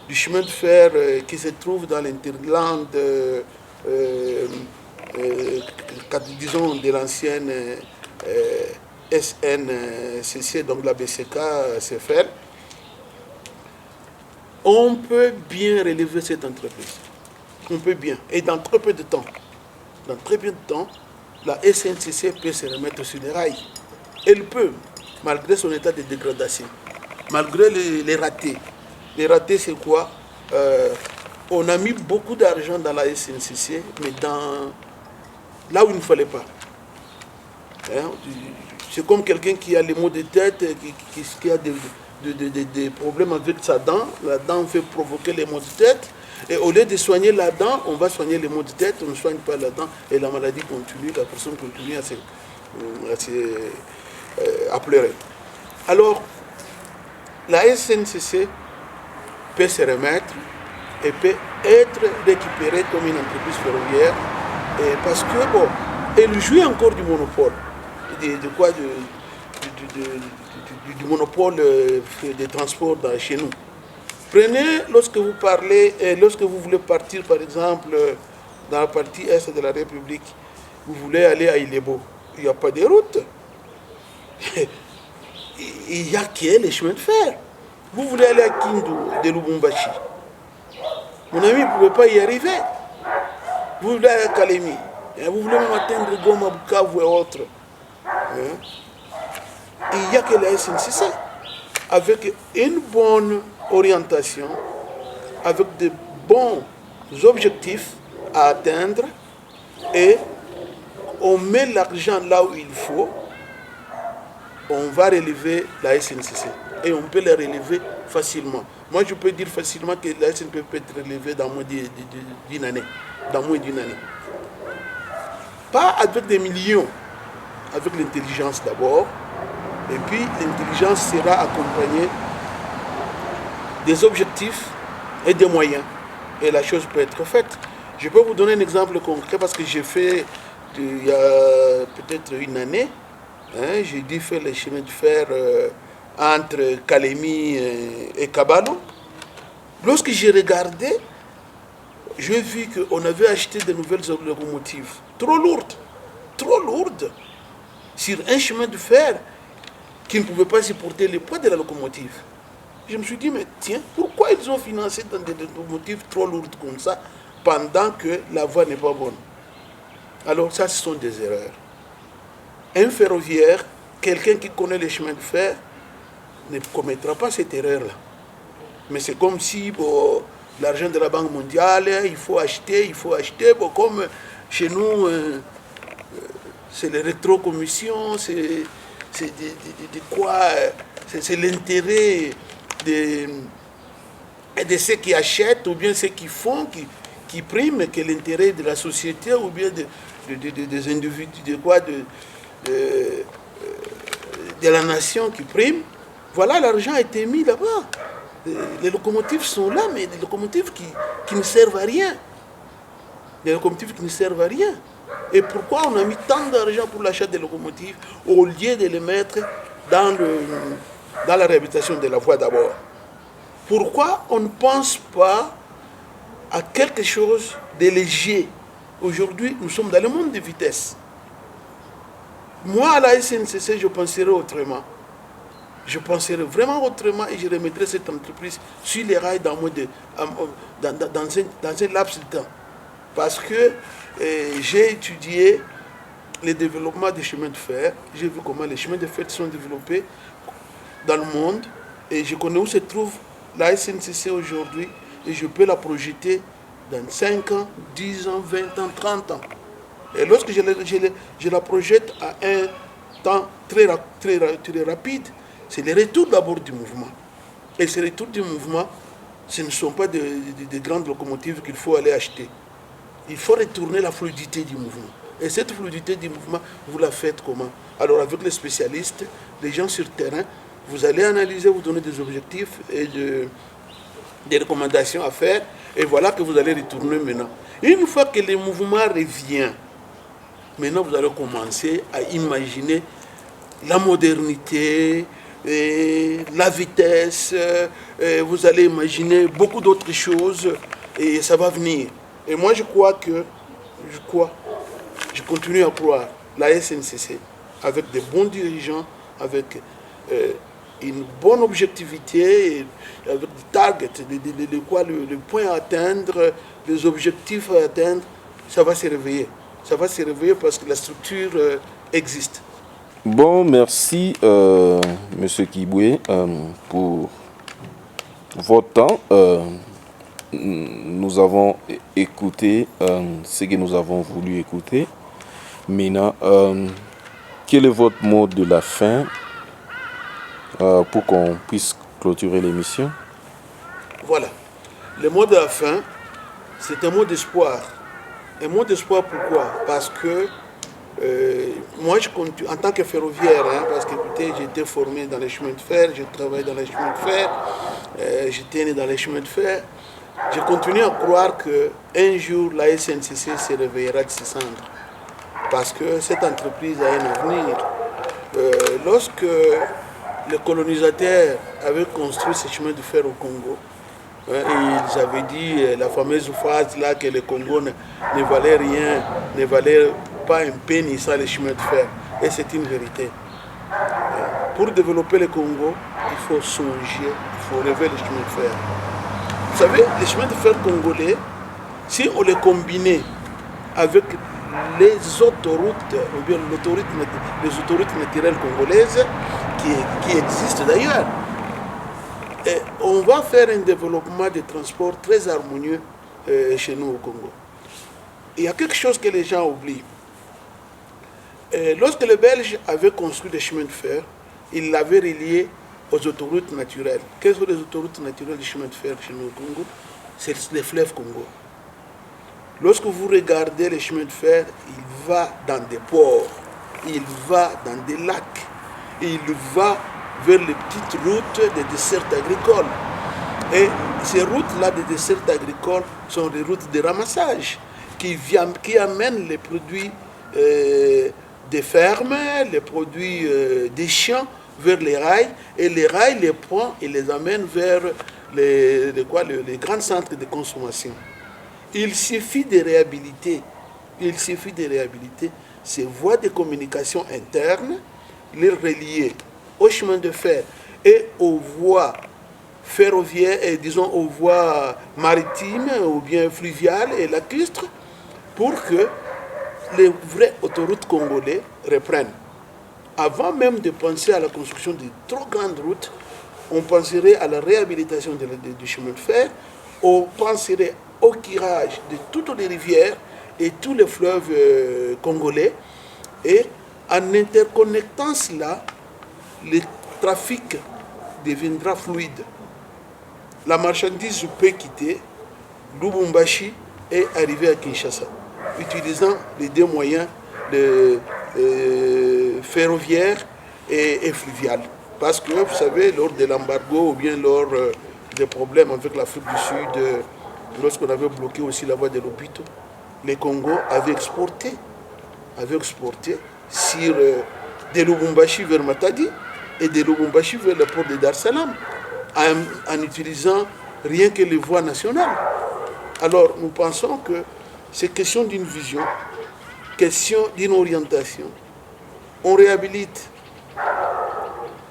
du chemin de fer qui se trouve dans l'interland, disons de l'ancienne SNCC, donc la BCK CFR, on peut bien relever cette entreprise. On peut bien. Et dans très peu de temps. Dans très peu de temps, la SNCC peut se remettre sur les rails. Elle peut, malgré son état de dégradation, malgré les ratés. Les ratés, c'est quoi? On a mis beaucoup d'argent dans la SNCC, mais là où il ne fallait pas. Hein? C'est comme quelqu'un qui a les maux de tête, qui a des problèmes avec sa dent. La dent fait provoquer les maux de tête. Et au lieu de soigner la dent, on va soigner les maux de tête, on ne soigne pas la dent et la maladie continue, la personne continue à pleurer. Alors, la SNCC peut se remettre et peut être récupérée comme une entreprise ferroviaire parce que, bon, elle jouit encore du monopole. Du monopole des transports chez nous. Prenez, lorsque vous parlez, lorsque vous voulez partir, par exemple, dans la partie est de la République, vous voulez aller à Ilebo, il n'y a pas de route. Il n'y a que les chemins de fer. Vous voulez aller à Kindu, de Lubumbashi. Mon ami, vous ne pouvez pas y arriver. Vous voulez aller à Kalemi. Vous voulez même atteindre Goma, Bukavu et autres. Il n'y a que la SNCC. Avec une bonne orientation, avec de bons objectifs à atteindre, et on met l'argent là où il faut, on va relever la SNCC. Et on peut la relever facilement. Moi, je peux dire facilement que la SNCC peut être relevée dans moins d'une année. Dans moins d'une année. Pas avec des millions, avec l'intelligence d'abord. Et puis, l'intelligence sera accompagnée des objectifs et des moyens. Et la chose peut être faite. Je peux vous donner un exemple concret parce que j'ai fait, il y a peut-être une année, j'ai dû faire les chemins de fer entre Kalemi et Kabalo. Lorsque j'ai regardé, j'ai vu qu'on avait acheté de nouvelles locomotives trop lourdes, sur un chemin de fer qui ne pouvait pas supporter le poids de la locomotive. Je me suis dit, mais tiens, pourquoi ils ont financé dans des locomotives trop lourdes comme ça, pendant que la voie n'est pas bonne? Alors ça, ce sont des erreurs. Un ferroviaire, quelqu'un qui connaît les chemins de fer, ne commettra pas cette erreur-là. Mais c'est comme si l'argent de la Banque mondiale, il faut acheter. Bon, comme chez nous, c'est les rétrocommissions, c'est l'intérêt de ceux qui achètent ou bien ceux qui font, qui priment, que l'intérêt de la société ou bien des individus, de la nation qui prime. Voilà, l'argent a été mis là-bas. Les locomotives sont là, mais des locomotives qui ne servent à rien. Des locomotives qui ne servent à rien. Et pourquoi on a mis tant d'argent pour l'achat des locomotives au lieu de les mettre dans la réhabilitation de la voie d'abord? Pourquoi on ne pense pas à quelque chose de léger? Aujourd'hui, nous sommes dans le monde de vitesse. Moi, à la SNCC, je penserais autrement. Je penserais vraiment autrement et je remettrais cette entreprise sur les rails dans un laps de temps. Parce que j'ai étudié le développement des chemins de fer. J'ai vu comment les chemins de fer sont développés. dans le monde et je connais où se trouve la SNCC aujourd'hui et je peux la projeter dans 5 ans, 10 ans, 20 ans, 30 ans. Et lorsque je la projette à un temps très rapide, c'est le retour d'abord du mouvement. Et ce retour du mouvement, ce ne sont pas de grandes locomotives qu'il faut aller acheter. Il faut retourner la fluidité du mouvement. Et cette fluidité du mouvement, vous la faites comment? Alors avec les spécialistes, les gens sur le terrain, vous allez analyser, vous donner des objectifs et des recommandations à faire. Et voilà que vous allez retourner maintenant. Une fois que le mouvement revient, maintenant vous allez commencer à imaginer la modernité, et la vitesse, et vous allez imaginer beaucoup d'autres choses et ça va venir. Et moi je continue à croire la SNCC avec de bons dirigeants, avec une bonne objectivité, avec des targets, le point à atteindre, les objectifs à atteindre, ça va se réveiller. Ça va se réveiller parce que la structure existe. Bon, merci, Monsieur Kibwe, pour votre temps. Nous avons écouté ce que nous avons voulu écouter. Maintenant, quel est votre mot de la fin pour qu'on puisse clôturer l'émission? Voilà. Le mot de la fin, c'est un mot d'espoir. Un mot d'espoir pourquoi? Parce que moi, je continue, en tant que ferroviaire, parce que écoutez, j'ai été formé dans les chemins de fer, j'ai travaillé dans les chemins de fer, j'étais né dans les chemins de fer. Je continue à croire qu'un jour, la SNCC se réveillera de ses cendres. Parce que cette entreprise a un avenir. Lorsque les colonisateurs avaient construit ces chemins de fer au Congo, ils avaient dit la fameuse phrase là que le Congo ne valait rien, ne valait pas un penny sans les chemins de fer. Et c'est une vérité. Pour développer le Congo, il faut songer, il faut rêver les chemins de fer. Vous savez, les chemins de fer congolais, si on les combinait avec les autoroutes, ou bien les autoroutes naturelles congolaises qui existent d'ailleurs, on va faire un développement de transport très harmonieux chez nous au Congo. Il y a quelque chose que les gens oublient. Lorsque les Belges avaient construit des chemins de fer, ils l'avaient relié aux autoroutes naturelles. Quelles sont les autoroutes naturelles du chemin de fer chez nous au Congo? C'est les fleuves Congo. Lorsque vous regardez les chemins de fer, il va dans des ports, il va dans des lacs, il va vers les petites routes des desserts agricoles. Et ces routes-là des desserts agricoles sont des routes de ramassage qui amènent les produits des fermes, les produits des champs vers les rails, et les rails les prend et les amène vers les grands centres de consommation. Il suffit de réhabiliter ces voies de communication internes, les relier au chemin de fer et aux voies ferroviaires, et disons aux voies maritimes ou bien fluviales et lacustres, pour que les vraies autoroutes congolaises reprennent. Avant même de penser à la construction de trop grandes routes, on penserait à la réhabilitation du chemin de fer, on penserait au curage de toutes les rivières et tous les fleuves congolais, et en interconnectant cela, le trafic deviendra fluide. La marchandise peut quitter Lubumbashi et arriver à Kinshasa, utilisant les deux moyens ferroviaires et fluviales. Parce que, vous savez, lors de l'embargo ou bien lors des problèmes avec l'Afrique du Sud, lorsqu'on avait bloqué aussi la voie de l'hôpital, les Congo avaient exporté sur de Lubumbashi vers Matadi et de Lubumbashi vers le port de Dar es Salaam, en utilisant rien que les voies nationales. Alors, nous pensons que c'est question d'une vision, question d'une orientation. On réhabilite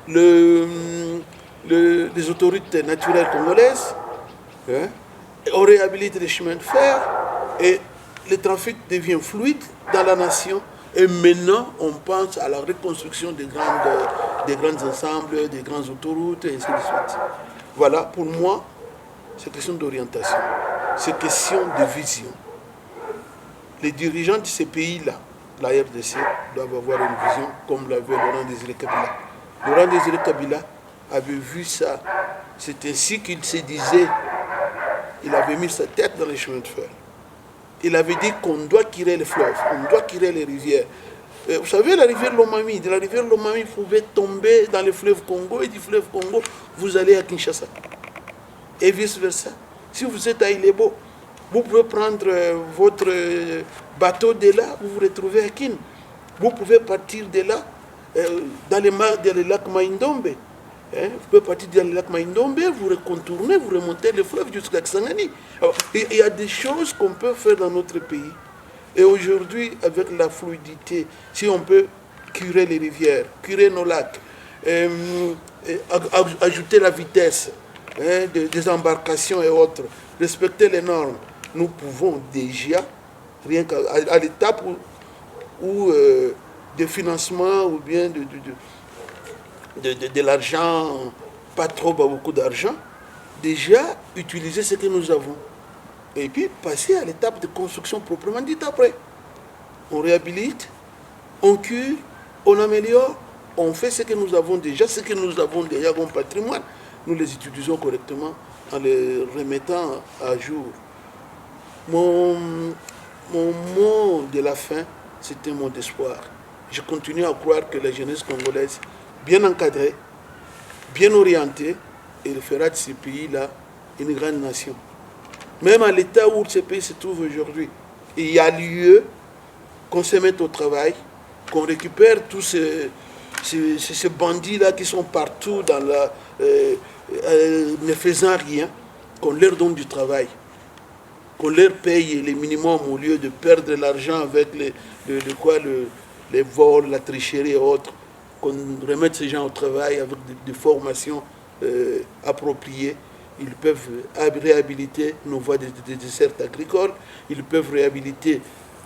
les autorités naturelles congolaises, on réhabilite les chemins de fer et le trafic devient fluide dans la nation. Et maintenant, on pense à la reconstruction des des grands ensembles, des grandes autoroutes, et ainsi de suite. Voilà, pour moi, c'est question d'orientation, c'est question de vision. Les dirigeants de ces pays-là, la RDC, doivent avoir une vision comme l'avait Laurent Désiré Kabila. Laurent Désiré Kabila avait vu ça. C'est ainsi qu'il se disait, il avait mis sa tête dans les chemins de fer. Il avait dit qu'on doit tirer les fleuves, on doit tirer les rivières. Vous savez, la rivière Lomami, de la rivière Lomami, vous pouvez tomber dans le fleuve Congo, et du fleuve Congo, vous allez à Kinshasa. Et vice-versa. Si vous êtes à Ilebo, vous pouvez prendre votre bateau de là, vous vous retrouvez à Kin. Vous pouvez partir de là, dans le lac Maïndombe. Vous pouvez partir dans le lac Maïndombe, vous contournez, vous remontez le fleuve jusqu'à Kisangani. Il y a des choses qu'on peut faire dans notre pays. Et aujourd'hui, avec la fluidité, si on peut curer les rivières, curer nos lacs, ajouter la vitesse des embarcations et autres, respecter les normes, nous pouvons déjà, rien qu'à l'étape où de financement ou bien de l'argent, pas trop, pas beaucoup d'argent, déjà utiliser ce que nous avons. Et puis passer à l'étape de construction proprement dite après. On réhabilite, on cure, on améliore, on fait ce que nous avons déjà comme patrimoine. Nous les utilisons correctement en les remettant à jour. Mon mot de la fin, c'est un mot d'espoir. Je continue à croire que la jeunesse congolaise, bien encadrée, bien orientée, elle fera de ce pays-là une grande nation. Même à l'état où ce pays se trouve aujourd'hui, il y a lieu qu'on se mette au travail, qu'on récupère tous ces bandits-là qui sont partout dans ne faisant rien, qu'on leur donne du travail, qu'on leur paye les minimums au lieu de perdre l'argent avec les vols, la tricherie et autres, qu'on remette ces gens au travail avec des formations appropriées. Ils peuvent réhabiliter nos voies de dessert agricoles, ils peuvent réhabiliter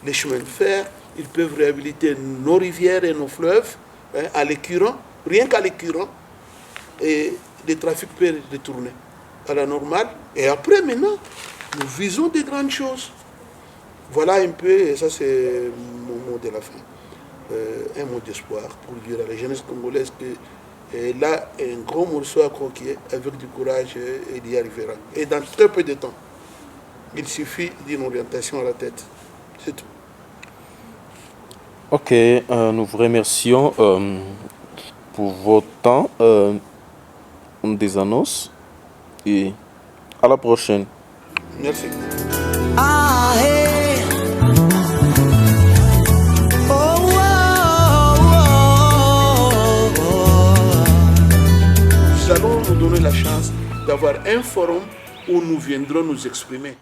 les chemins de fer, ils peuvent réhabiliter nos rivières et nos fleuves, à l'écurant, rien qu'à l'écurant, et le trafic peut retourner à la normale. Et après, maintenant, nous visons des grandes choses. Voilà un peu, et ça c'est mon mot de la fin, un mot d'espoir pour dire à la jeunesse congolaise que là, un gros morceau à croquer, avec du courage, il y arrivera. Et dans très peu de temps, il suffit d'une orientation à la tête. C'est tout. Ok, nous vous remercions pour votre temps des annonces et à la prochaine. Merci. Nous allons nous donner la chance d'avoir un forum où nous viendrons nous exprimer.